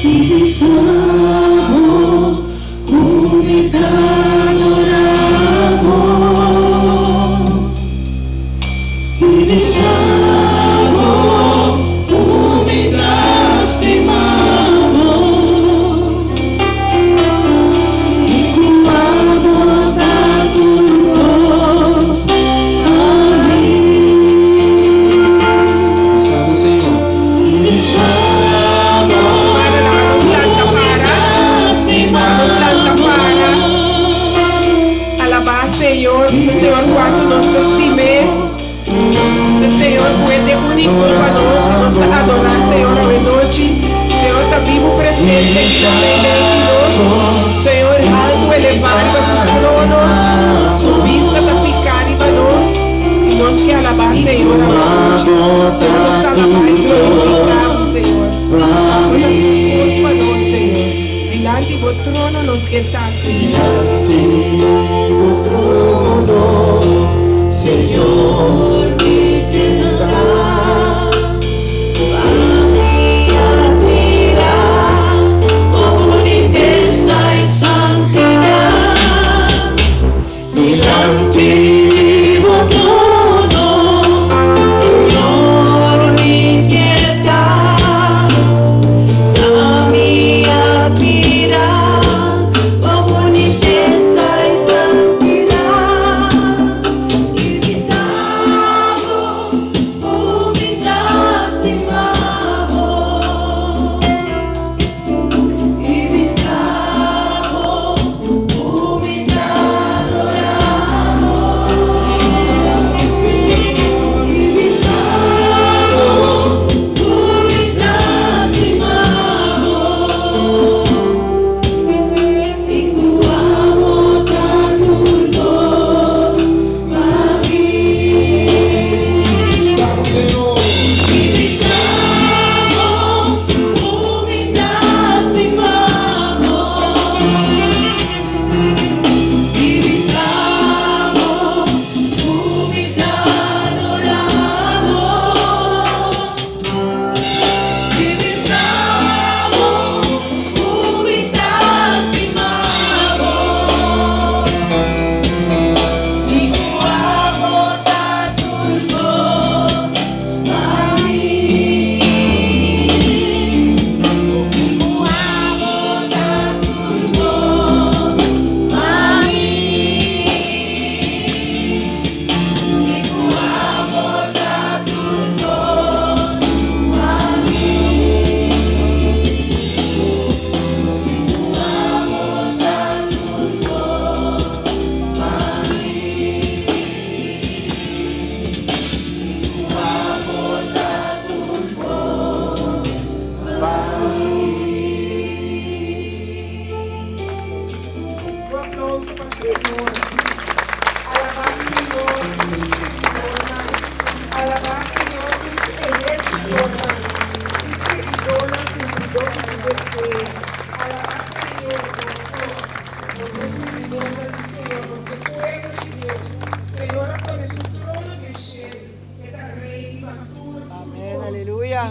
Divisamo, umiltà adoramo, divisamo, umiltà stimamo, incubamo tanto vos, amém. Salve, Senhor. Divisamo, Señor, dice Señor, cuánto nos te estimé. Dice Señor, fuente único para nosotros, y nos adorar, Señor, hoy noche. Señor, está vivo presente en su Señor, alto elevado a su trono, su vista está fijada en nos, y nos que alabar, Señor, a la noche. Señor, nos está alabando y glorificamos, Señor. Señor. El antiguo trono nos queda, Señor. Señor, mi piedad, la mía vida, oh pureza y santidad, el antiguo trono, Señor, mi piedad, la mía vida, oh pureza y santidad. Aleluya.